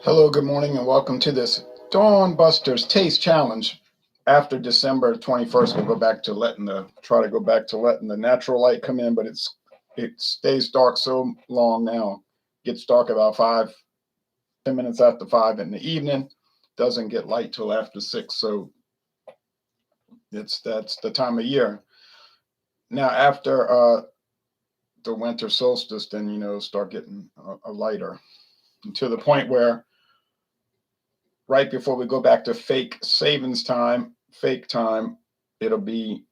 Hello, good morning, and welcome to this Dawn Busters Taste Challenge. After December 21st, we'll try to go back to letting the natural light come in, but it stays dark so long now. It gets dark about 10 minutes after 5 in the evening. Doesn't get light till after 6, so that's the time of year. Now, after the winter solstice, then start getting a lighter, to the point where right before we go back to fake time, it'll be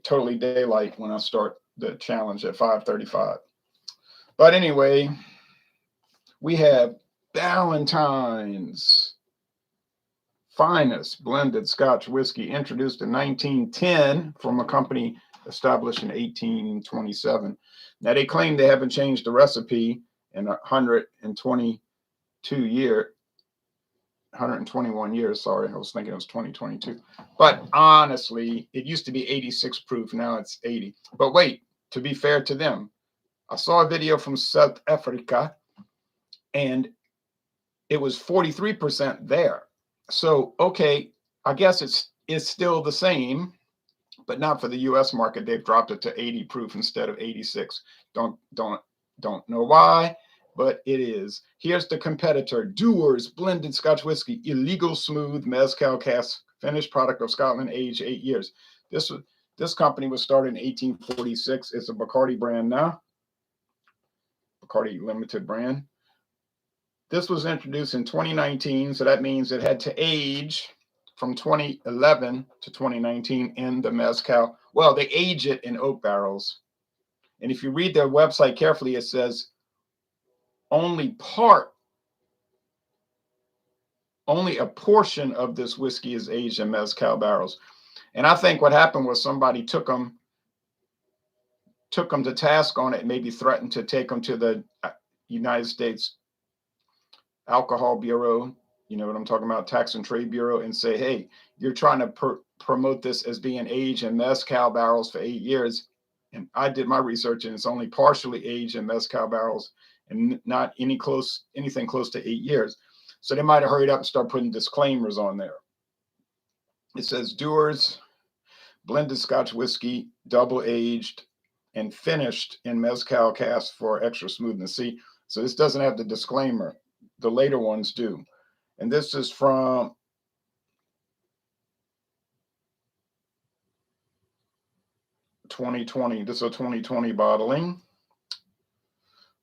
totally daylight when I start the challenge at 5:35. But anyway, we have Ballantine's finest blended Scotch whiskey, introduced in 1910 from a company established in 1827. Now, they claim they haven't changed the recipe in 121 years. Sorry, I was thinking it was 2022. But honestly, it used to be 86 proof. Now it's 80. But wait, to be fair to them, I saw a video from South Africa and it was 43% there. So, okay, I guess it's still the same, but not for the US market. They've dropped it to 80 proof instead of 86. Don't know why, but it is. Here's the competitor: Dewar's blended Scotch whiskey, Ilegal smooth Mezcal cask, finished product of Scotland, aged 8 years. This company was started in 1846. It's a Bacrdi brand now, Bacrdi Limited brand. This was introduced in 2019, so that means it had to age from 2011 to 2019 in the Mezcal. Well, they age it in oak barrels. And if you read their website carefully, it says only a portion of this whiskey is aged in Mezcal barrels. And I think what happened was somebody took them to task on it, and maybe threatened to take them to the United States Alcohol Bureau, you know what I'm talking about, Tax and Trade Bureau, and say, hey, you're trying to promote this as being aged in Mezcal barrels for 8 years. And I did my research, and it's only partially aged in Mezcal barrels and not anything close to 8 years. So they might have hurried up and start putting disclaimers on there. It says Dewar's blended Scotch whiskey, double aged and finished in Mezcal cask for extra smoothness. See, so this doesn't have the disclaimer. The later ones do. And this is from (2020). This is a 2020 bottling.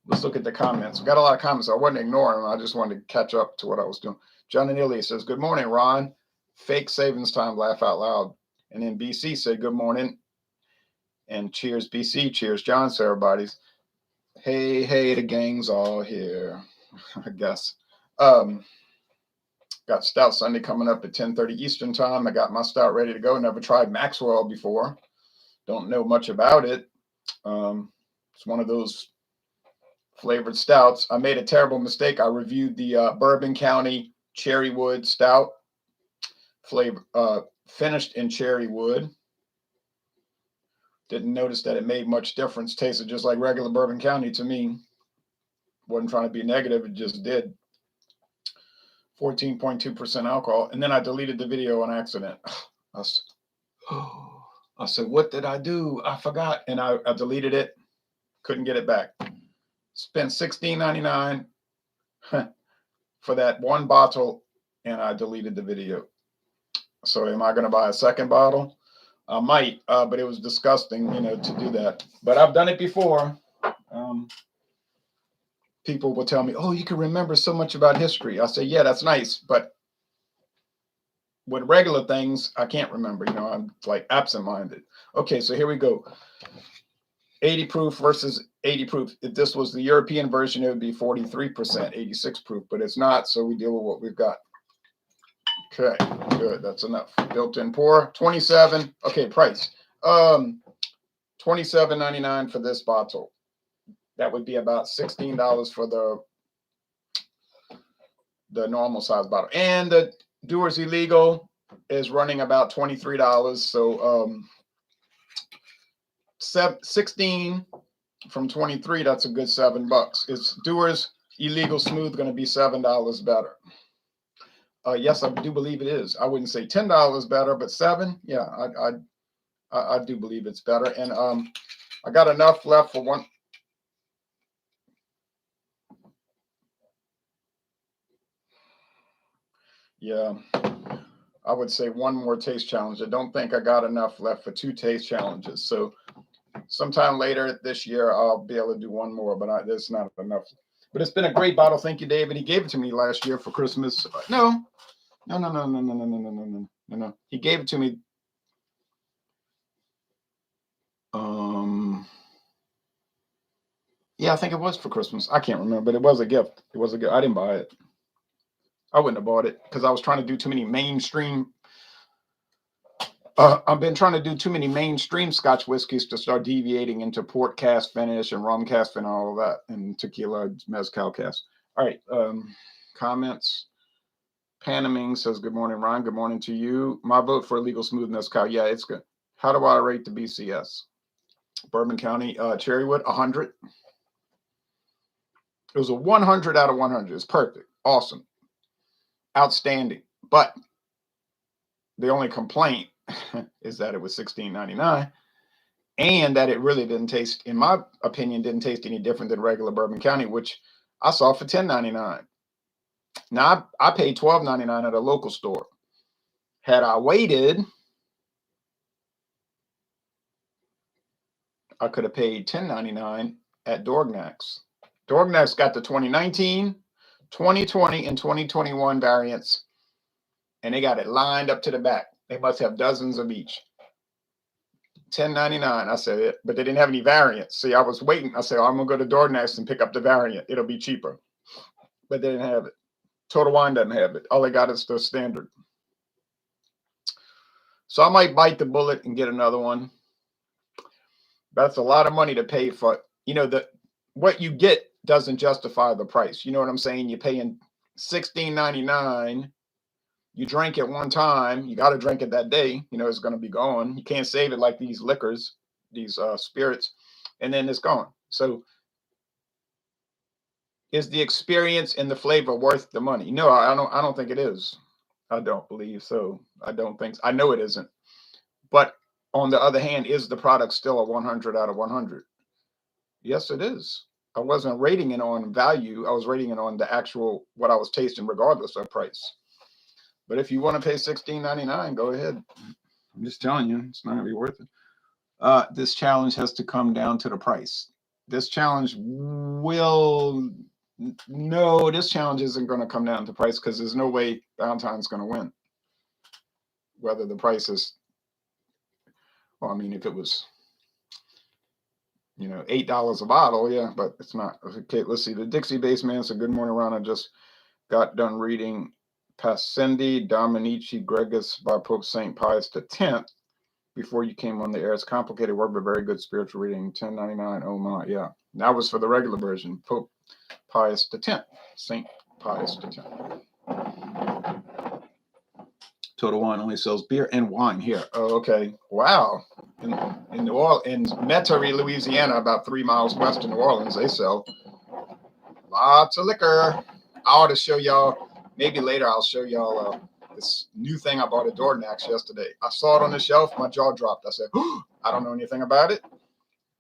Let's look at the comments. We got a lot of comments. I wasn't ignoring them. I just wanted to catch up to what I was doing. John and Illy says, good morning, Ron. Fake savings time, laugh out loud. And then BC said, good morning. And cheers, BC. Cheers, John. So everybody's, hey, the gang's all here, I guess. Got Stout Sunday coming up at 10:30 Eastern time. I got my stout ready to go. Never tried Maxwell before. Don't know much about it. It's one of those flavored stouts. I made a terrible mistake. I reviewed the Bourbon County Cherry Wood Stout, flavor finished in cherry wood. Didn't notice that it made much difference. Tasted just like regular Bourbon County to me. Wasn't trying to be negative. It just did. 14.2% alcohol. And then I deleted the video on accident. I said, what did I do? I forgot. And I deleted it. Couldn't get it back. Spent $16.99 for that one bottle, and I deleted the video. So am I going to buy a second bottle? I might, but it was disgusting, to do that. But I've done it before. People will tell me, oh, you can remember so much about history. I say, yeah, that's nice. But with regular things, I can't remember. I'm like absent-minded. Okay, so here we go. 80 proof versus 80 proof. If this was the European version, it would be 43%, 86 proof. But it's not, so we deal with what we've got. Okay, good. That's enough. Built-in pour. 27. Okay, price. $27.99 for this bottle. That would be about $16 for the normal size bottle. And the Dewar's Ilegal is running about $23. So 16 from 23, that's a good $7. It's Dewar's Illegal Smooth going to be $7 better. Yes, I do believe it is. I wouldn't say $10 better, but $7. Yeah, I do believe it's better. And I got enough left for one. Yeah, I would say one more taste challenge. I don't think I got enough left for 2 taste challenges. So sometime later this year, I'll be able to do one more, but there's not enough. But it's been a great bottle. Thank you, David. He gave it to me last year for Christmas. No. He gave it to me. Yeah, I think it was for Christmas. I can't remember, but it was a gift. It was a gift. I didn't buy it. I wouldn't have bought it because I was trying to do too many mainstream. I've been trying to do too many mainstream Scotch whiskeys to start deviating into port cast finish and rum cast and all of that, and tequila, mezcal cast. All right. Comments. Panaming says, good morning, Ron. Good morning to you. My vote for Illegal Smooth mezcal. Yeah, it's good. How do I rate the BCS? Bourbon County, Cherrywood, 100. It was a 100 out of 100. It's perfect. Awesome. Outstanding. But the only complaint is that it was $16.99 and that it really didn't taste, in my opinion, didn't taste any different than regular Bourbon County, which I saw for $10.99. Now, I paid $12.99 at a local store. Had I waited, I could have paid $10.99 at Dorgnac's. Dorgnac's got the 2019, 2020, and 2021 variants, and they got it lined up to the back. They must have dozens of each. $10.99. I said it, but they didn't have any variants. See, I was waiting. I said, oh, I'm going to go to Dorgnac's and pick up the variant. It'll be cheaper. But they didn't have it. Total Wine doesn't have it. All they got is the standard. So I might bite the bullet and get another one. That's a lot of money to pay for. You know, what you get doesn't justify the price. You know what I'm saying? You're paying $16.99. You drink it one time. You got to drink it that day. You know, it's going to be gone. You can't save it like these liquors, these spirits, and then it's gone. So is the experience and the flavor worth the money? No, I don't think it is. I don't believe so. I don't think so. I know it isn't. But on the other hand, is the product still a 100 out of 100? Yes, it is. I wasn't rating it on value. I was rating it on the actual, what I was tasting, regardless of price. But if you want to pay $16.99, go ahead. I'm just telling you, it's not going to be worth it. This challenge has to come down to the price. This challenge this challenge isn't going to come down to price because there's no way Valentine's going to win. Whether the price is, well, I mean, if it was, you know, $8 a bottle, yeah, but it's not. Okay, let's see. The Dixie Baseman said, good morning, Ron. I just got done reading Pascendi Dominici Gregis by Pope St. Pius X before you came on the air. It's complicated work, but very good spiritual reading. $10.99. Oh my, yeah. That was for the regular version. Pope Pius X, St. Pius X. Total Wine only sells beer and wine here. Oh, okay. Wow. In New Orleans, in Metairie, Louisiana, about 3 miles west of New Orleans, they sell lots of liquor. I ought to show y'all. Maybe later I'll show y'all this new thing I bought at Dorgnac's yesterday. I saw it on the shelf. My jaw dropped. I said, oh, I don't know anything about it.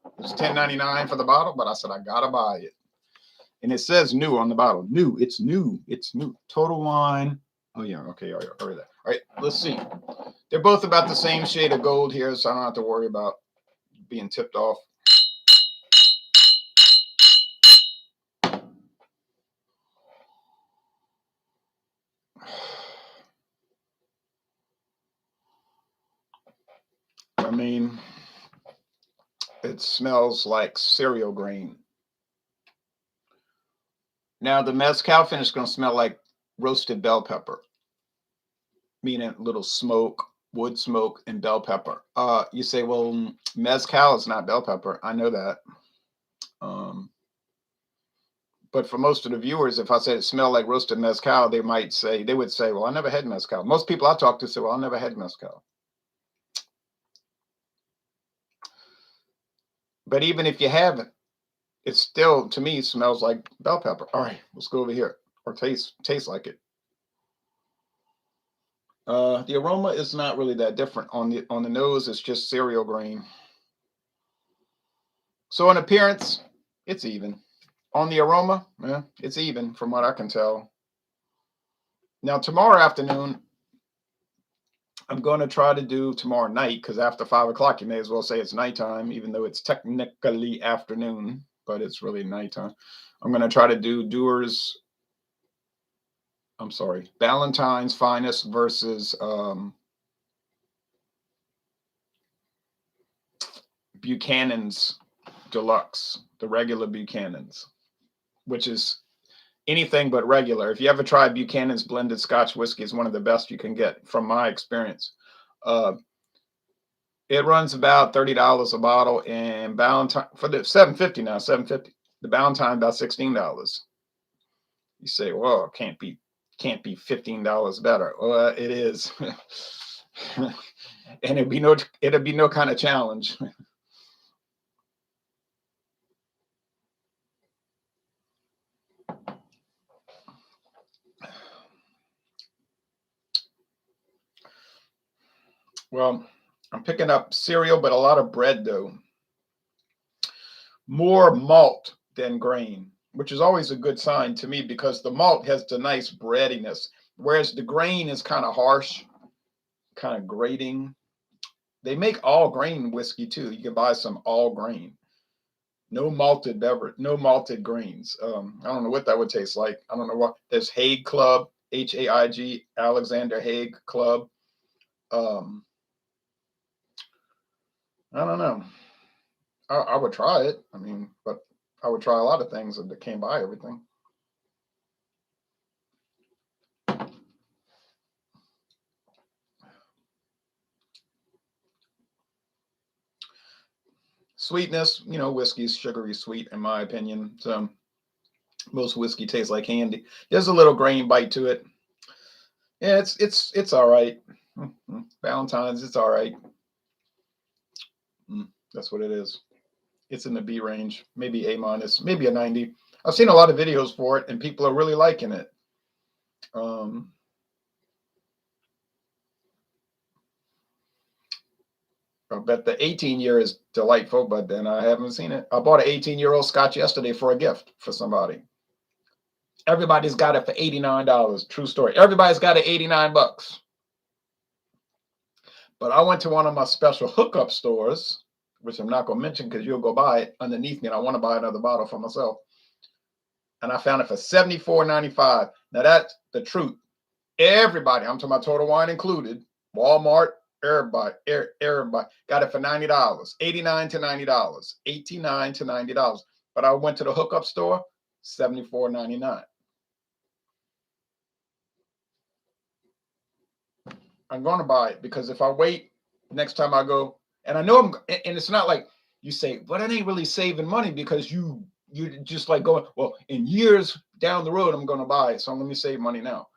It was $10.99 for the bottle, but I said, I got to buy it. And it says new on the bottle. New. It's new. It's new. Total Wine. Oh, yeah. Okay. All right. All right. Let's see. They're both about the same shade of gold here, so I don't have to worry about being tipped off. I mean, it smells like cereal grain. Now, the mezcal finish is going to smell like roasted bell pepper, meaning little smoke, wood smoke, and bell pepper. You say, well, mezcal is not bell pepper. I know that. But for most of the viewers, if I said it smelled like roasted mezcal, they would say, well, I never had mezcal. Most people I talk to say, well, I never had mezcal. But even if you haven't, it still, to me, smells like bell pepper. All right, let's go over here, or taste like it. The aroma is not really that different on the nose. It's just cereal grain. So in appearance, it's even. On the aroma, yeah, it's even from what I can tell. Now tomorrow afternoon, I'm going to try to do tomorrow night, because after 5 o'clock, you may as well say it's nighttime, even though it's technically afternoon, but it's really nighttime. I'm going to try to do Ballantines Finest versus Buchanan's Deluxe, the regular Buchanan's, which is anything but regular. If you ever try Buchanan's blended Scotch whiskey, it's one of the best you can get from my experience. It runs about $30 a bottle, and Ballantine for the $7.50 now, $7.50. The Ballantine about $16. You say, well, can't be $15 better. Well, it is. And it'd be no kind of challenge. Well, I'm picking up cereal, but a lot of bread though. More malt than grain, which is always a good sign to me, because the malt has the nice breadiness, whereas the grain is kind of harsh, kind of grating. They make all grain whiskey too. You can buy some all grain. No malted beverage, no malted grains. I don't know what that would taste like. I don't know what. There's Haig Club, Haig, Alexander Haig Club. I don't know. I would try it. I mean, but I would try a lot of things if they can't buy everything. Sweetness, whiskey's sugary sweet, in my opinion. So most whiskey tastes like candy. There's a little grain bite to it. Yeah, it's all right. Valentine's, it's all right. That's what it is. It's in the B range, maybe A minus, maybe a 90. I've seen a lot of videos for it, and people are really liking it. I bet the 18-year is delightful, but then I haven't seen it. I bought an 18-year-old Scotch yesterday for a gift for somebody. Everybody's got it for $89. True story. Everybody's got it 89 bucks. But I went to one of my special hookup stores, which I'm not going to mention because you'll go buy it underneath me, and I want to buy another bottle for myself. And I found it for $74.95. Now that's the truth. Everybody, I'm talking about Total Wine included, Walmart, everybody got it for $90, $89 to $90, $89 to $90. But I went to the hookup store, $74.99. I'm going to buy it, because if I wait next time I go, and I know and it's not like you say, but it ain't really saving money, because you're just like going, well, in years down the road, I'm going to buy it. So let me save money now.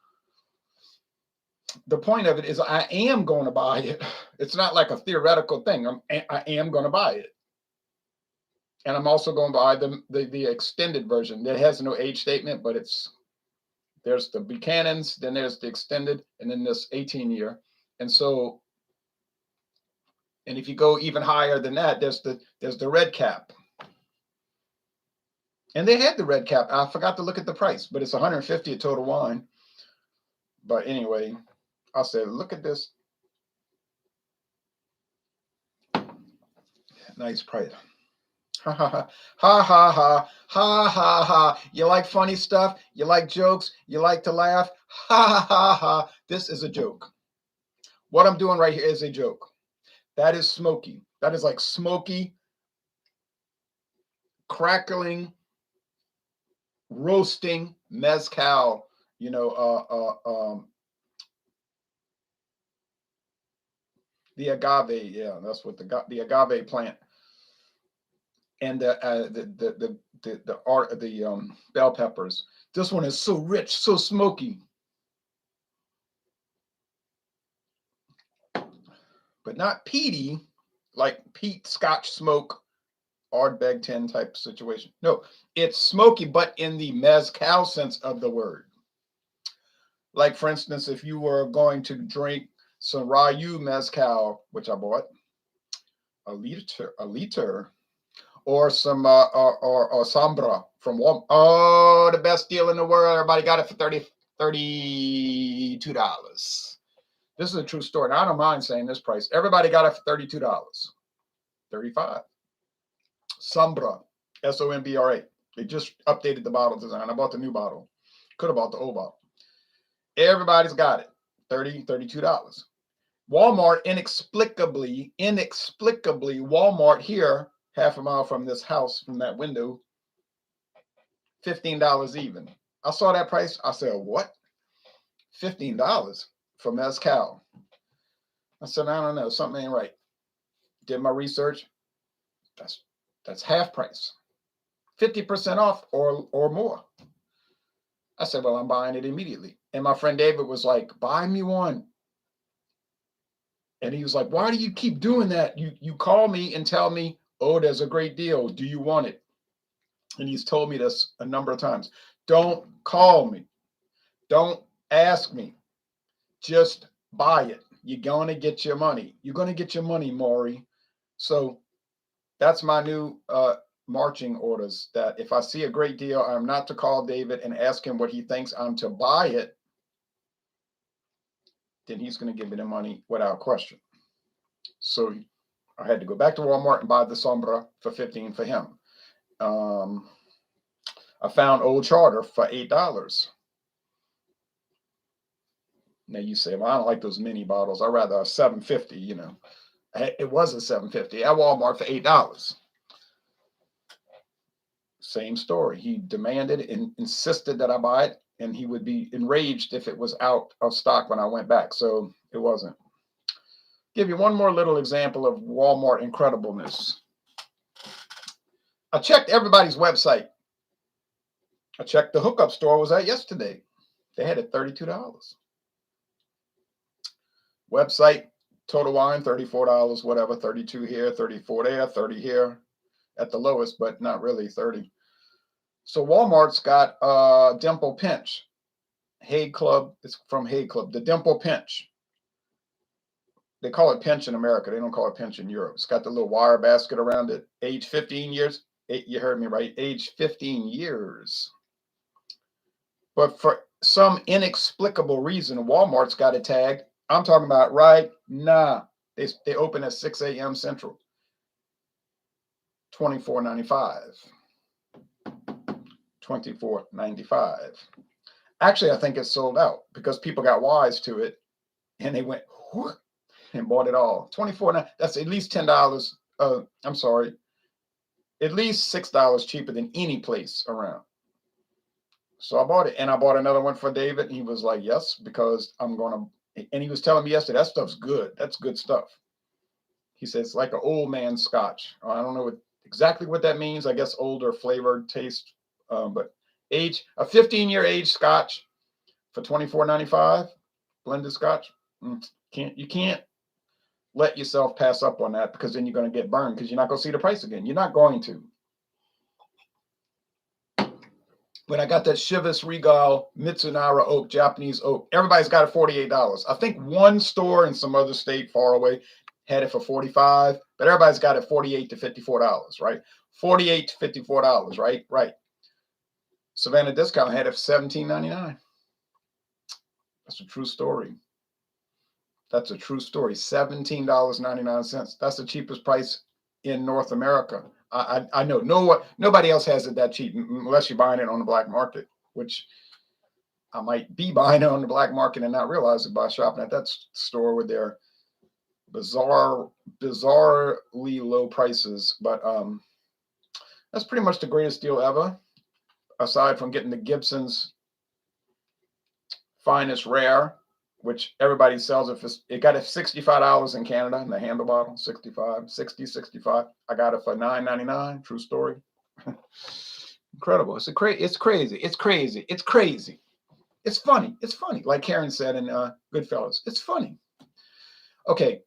The point of it is I am going to buy it. It's not like a theoretical thing. I am going to buy it. And I'm also going to buy the extended version that has no age statement, but there's the Buchanan's, then there's the extended, and then this 18-year. And so, and if you go even higher than that, there's the red cap. And they had the red cap. I forgot to look at the price, but it's $150 at Total Wine. But anyway, I said, look at this. Nice price. Ha ha ha ha ha ha ha ha ha. You like funny stuff? You like jokes? You like to laugh? Ha ha ha ha. This is a joke. What I'm doing right here is a joke. That is smoky. That is like smoky, crackling, roasting mezcal. The agave. Yeah, that's what the agave plant. And the bell peppers. This one is so rich, so smoky, but not peaty, like peat Scotch smoke Ardbeg 10 type situation. No, it's smoky, but in the mezcal sense of the word. Like, for instance, if you were going to drink some Ryu mezcal, which I bought, a liter, or some or Sombra from Walmart. Oh, the best deal in the world. Everybody got it for $32. This is a true story. Now, I don't mind saying this price. Everybody got it for $32. $35. Sombra, Sombra. They just updated the bottle design. I bought the new bottle. Could have bought the old bottle. Everybody's got it. $32. Walmart, inexplicably, Walmart here, half a mile from this house, from that window, $15 even. I saw that price. I said, what? $15 for mezcal. I said, I don't know. Something ain't right. Did my research. That's half price. 50% off or more. I said, well, I'm buying it immediately. And my friend David was like, buy me one. And he was like, why do you keep doing that? You call me and tell me, oh, there's a great deal. Do you want it? And he's told me this a number of times. Don't call me. Don't ask me. Just buy it. You're going to get your money. You're going to get your money, Maury. So that's my new marching orders, that if I see a great deal, I'm not to call David and ask him what he thinks. I'm to buy it. Then he's going to give me the money without question. So I had to go back to Walmart and buy the Sombra for $15 for him. I found Old Charter for $8. Now you say, well, I don't like those mini bottles. I'd rather a $7.50, you know. It was a $7.50 at Walmart for $8. Same story. He demanded and insisted that I buy it, and he would be enraged if it was out of stock when I went back. So it wasn't. Give you one more little example of Walmart incredibleness. I checked everybody's website. I checked the hookup store I was at yesterday. They had it $32. Website, Total Wine, $34, whatever, 32 here, 34 there, 30 here at the lowest, but not really 30. So Walmart's got Dimple Pinch. Hague Club, it's from Hague Club, the Dimple Pinch. They call it Pinch in America. They don't call it Pinch in Europe. It's got the little wire basket around it. Age 15 years. You heard me right. Age 15 years. But for some inexplicable reason, Walmart's got it tagged. I'm talking about right now. They open at 6 a.m. Central. $24.95. $24.95. Actually, I think it's sold out because people got wise to it and they went whoosh, and bought it all. $24. That's at least $10. I'm sorry, at least $6 cheaper than any place around. So I bought it, and I bought another one for David. And he was like, yes, because I'm going to, and he was telling me yesterday, that stuff's good. That's good stuff. He says it's like an old man Scotch. I don't know exactly what that means. I guess older flavored taste, but a 15-year age Scotch for $24.95, blended Scotch. You can't let yourself pass up on that, because then you're going to get burned, because you're not going to see the price again. You're not going to. When I got that Chivas Regal Mitsunara oak, Japanese oak, everybody's got it $48. I think one store in some other state far away had it for $45, but everybody's got it $48 to $54, right? $48 to $54, right? Right. Savannah Discount had it for $17.99. That's a true story. That's a true story. $17.99. That's the cheapest price in North America. I know nobody else has it that cheap unless you're buying it on the black market, which I might be buying it on the black market and not realize it by shopping at that store with their bizarrely low prices. But that's pretty much the greatest deal ever, aside from getting the Gibson's Finest Rare, which everybody sells it for. It got it $65 in Canada in the handle bottle, 65. I got it for $9.99. True story. Incredible. It's crazy. It's funny. Like Karen said in Goodfellas. It's funny. Okay.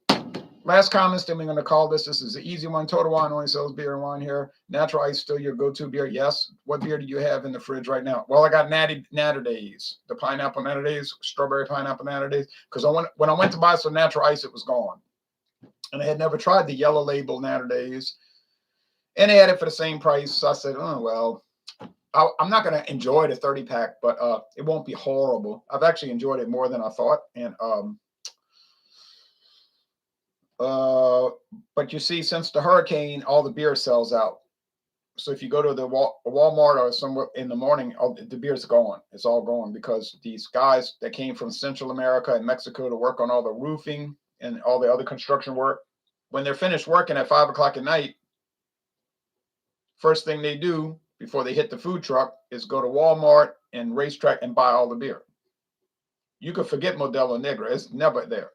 Last comments, then we're going to call this. This is the easy one. Total Wine only sells beer and wine here. Natural Ice still your go-to beer? Yes. What beer do you have in the fridge right now? Well, I got Natter Days, the pineapple Natter Days, strawberry pineapple Natter Days. Because when I went to buy some Natural Ice, it was gone. And I had never tried the yellow label Natter Days. And they had it for the same price. So I said, oh, well, I'm not going to enjoy the 30-pack, but it won't be horrible. I've actually enjoyed it more than I thought. And but you see, since the hurricane, all the beer sells out. So if you go to the Walmart or somewhere in the morning, the beer's gone. It's all gone because these guys that came from Central America and Mexico to work on all the roofing and all the other construction work, when they're finished working at 5 o'clock at night, first thing they do before they hit the food truck is go to Walmart and Racetrack and buy all the beer. You could forget Modelo Negra. It's never there.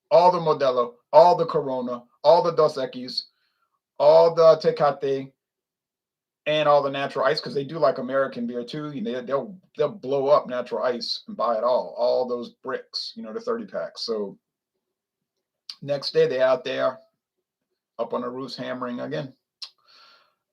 All the Modelo, all the Corona, all the Dos Equis, all the Tecate, and all the Natural Ice, because they do like American beer too. They'll blow up Natural Ice and buy it all those bricks, the 30-packs. So next day they're out there up on the roofs hammering again.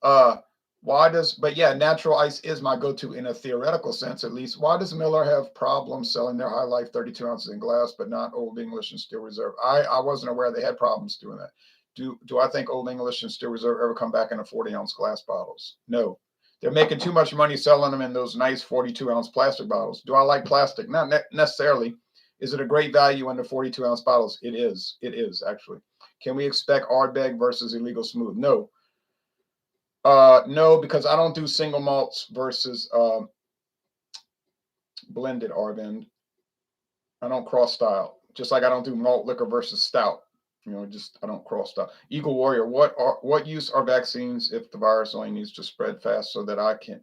But yeah, Natural Ice is my go-to in a theoretical sense, at least. Why does Miller have problems selling their High Life 32 ounces in glass, but not Old English and Steel Reserve? I wasn't aware they had problems doing that. Do I think Old English and Steel Reserve ever come back in a 40-ounce glass bottles? No. They're making too much money selling them in those nice 42-ounce plastic bottles. Do I like plastic? Not necessarily. Is it a great value in the 42-ounce bottles? It is. It is, actually. Can we expect Ardbeg versus Illegal Smooth? No. No, because I don't do single malts versus blended Arvin. I don't cross style. Just like I don't do malt liquor versus stout. I don't cross style. Eagle Warrior, what use are vaccines if the virus only needs to spread fast so that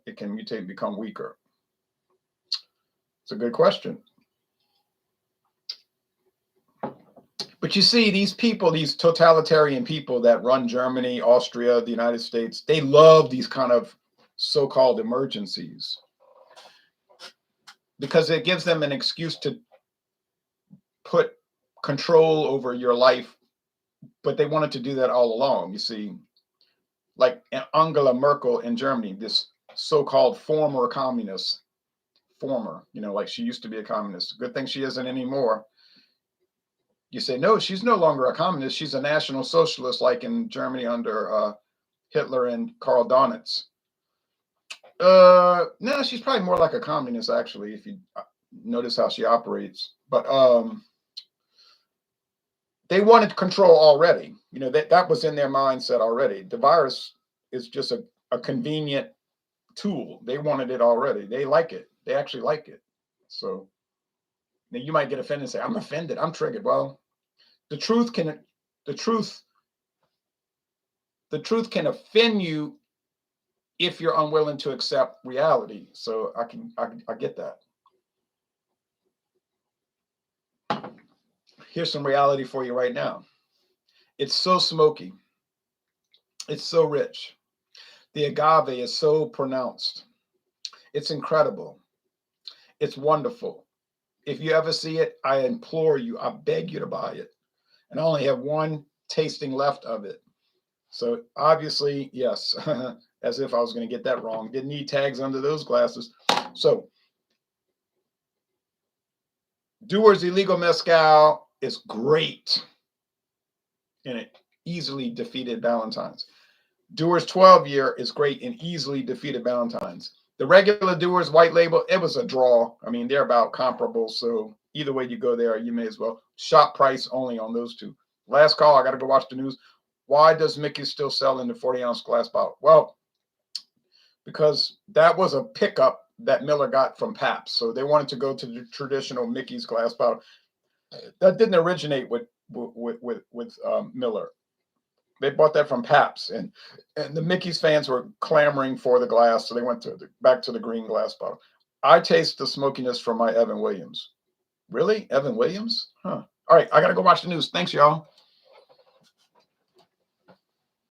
it can mutate and become weaker? It's a good question. But you see, these people, these totalitarian people that run Germany, Austria, the United States, they love these kind of so-called emergencies because it gives them an excuse to put control over your life. But they wanted to do that all along, you see. Like Angela Merkel in Germany, this so-called former communist, like she used to be a communist. Good thing she isn't anymore. You say, no, she's no longer a communist. She's a national socialist, like in Germany under Hitler and Karl Donitz. No, she's probably more like a communist, actually, if you notice how she operates. But they wanted control already. That was in their mindset already. The virus is just a convenient tool. They wanted it already. They like it. They actually like it. So now you might get offended and say, I'm offended. I'm triggered. Well, the truth can offend you if you're unwilling to accept reality. So I get that. Here's some reality for you right now. It's so smoky. It's so rich. The agave is so pronounced. It's incredible. It's wonderful. If you ever see it, I implore you, I beg you to buy it. And I only have one tasting left of it. So obviously, yes, as if I was going to get that wrong. Didn't need tags under those glasses. So Dewar's Illegal Mezcal is great. And it easily defeated Ballantines. Dewar's 12-year is great and easily defeated Ballantines. The regular Dewar's white label, it was a draw. I mean, they're about comparable. So either way you go there, you may as well. Shop price only on those two. Last call, I got to go watch the news. Why does Mickey still sell in the 40-ounce glass bottle? Well, because that was a pickup that Miller got from Pabst. So they wanted to go to the traditional Mickey's glass bottle. That didn't originate with Miller. They bought that from Pabst, and the Mickey's fans were clamoring for the glass, so they went back to the green glass bottle. I taste the smokiness from my Evan Williams. Really? Evan Williams? Huh. All right, I got to go watch the news. Thanks, y'all.